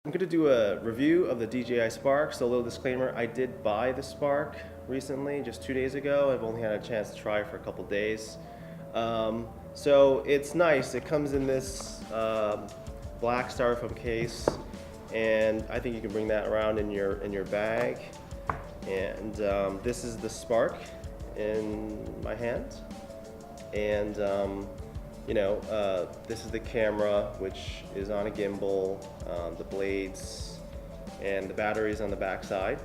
I'm going to do a review of the DJI Spark. So a little disclaimer, I did buy the Spark recently, just 2 days ago. I've only had a chance to try it for a couple days. So it's nice. It comes in this black styrofoam case, and I think you can bring that around in your bag. And this is the Spark in my hand. And this is the camera, which is on a gimbal, the blades, and the batteries on the back side.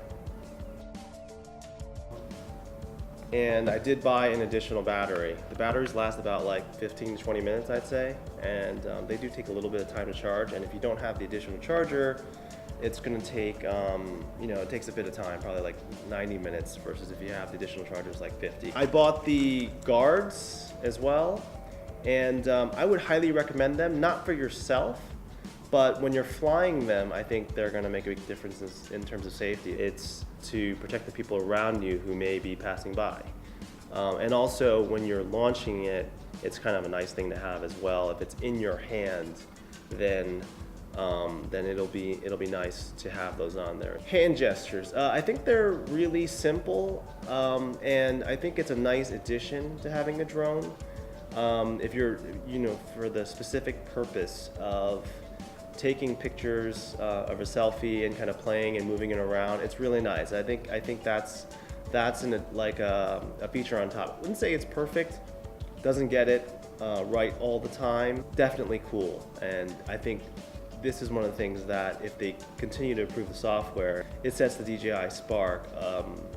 And I did buy an additional battery. The batteries last about like 15 to 20 minutes, I'd say, and they do take a little bit of time to charge. And if you don't have the additional charger, it's going to take, it takes a bit of time, probably like 90 minutes versus if you have the additional chargers like 50. I bought the guards as well. And I would highly recommend them, not for yourself, but when you're flying them, I think they're going to make a big difference in terms of safety. It's to protect the people around you who may be passing by. And also, when you're launching it, it's kind of a nice thing to have as well. If it's in your hand, then it'll be nice to have those on there. Hand gestures. I think they're really simple, and I think it's a nice addition to having a drone. If you're, for the specific purpose of taking pictures of a selfie and kind of playing and moving it around, it's really nice. I think that's a feature on top. I wouldn't say it's perfect. Doesn't get it right all the time. Definitely cool, and I think this is one of the things that if they continue to improve the software, it sets the DJI Spark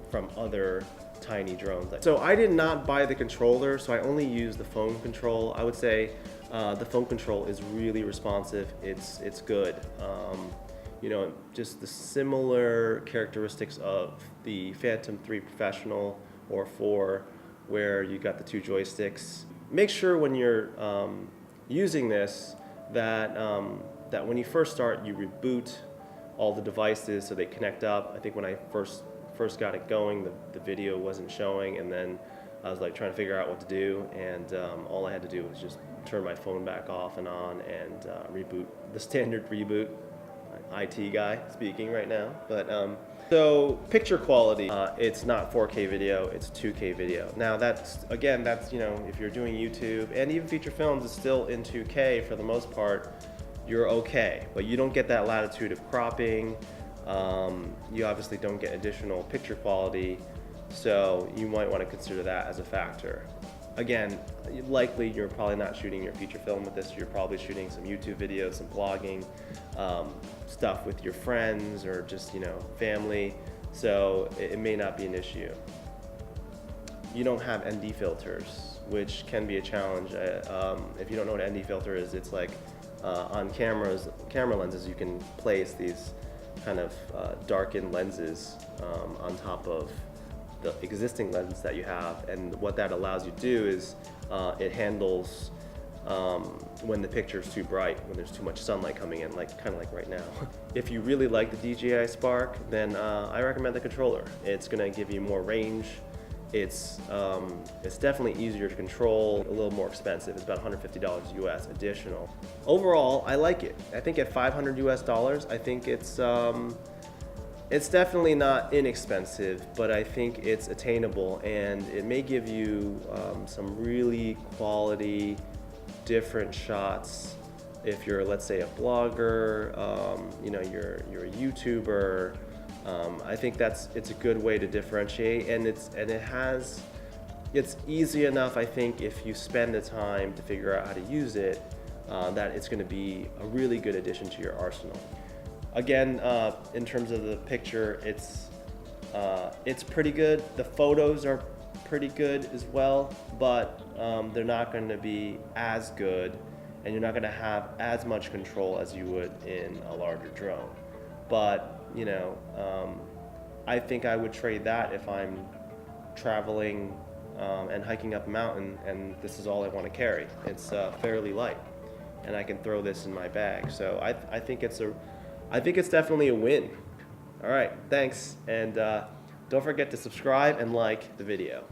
from other tiny drones. So I did not buy the controller, so I only use the phone control. I would say the phone control is really responsive. It's good. Just the similar characteristics of the Phantom 3 Professional or 4, where you got the 2 joysticks. Make sure when you're using this that when you first start, you reboot all the devices so they connect up. I think when I first got it going, the video wasn't showing, and then I was like trying to figure out what to do, and all I had to do was just turn my phone back off and on and reboot, the standard reboot. IT guy speaking right now, but so picture quality, it's not 4K video, it's 2K video. Now that's if you're doing YouTube and even feature films, it's still in 2K for the most part. You're okay, but you don't get that latitude of cropping. You obviously don't get additional picture quality, so you might want to consider that as a factor. Again, likely you're probably not shooting your feature film with this. You're probably shooting some YouTube videos, some blogging, stuff with your friends or just family, so it may not be an issue. You don't have ND filters, which can be a challenge. If you don't know what an ND filter is, it's like on camera lenses, you can place these kind of darkened lenses on top of the existing lens that you have, and what that allows you to do is it handles when the picture is too bright, when there's too much sunlight coming in, kind of like right now. If you really like the DJI Spark, then I recommend the controller. It's going to give you more range. It's definitely easier to control, a little more expensive. It's about $150 US additional. Overall, I like it. I think at $500 US, I think it's definitely not inexpensive, but I think it's attainable, and it may give you some really quality, different shots. If you're, let's say, a blogger, you're a YouTuber. I think it's a good way to differentiate, and it's easy enough, I think, if you spend the time to figure out how to use it, that it's going to be a really good addition to your arsenal. Again, in terms of the picture, it's pretty good. The photos are pretty good as well, but they're not going to be as good, and you're not going to have as much control as you would in a larger drone. But I think I would trade that if I'm traveling and hiking up a mountain, and this is all I want to carry. It's fairly light, and I can throw this in my bag. So I think it's definitely a win. All right, thanks, and don't forget to subscribe and like the video.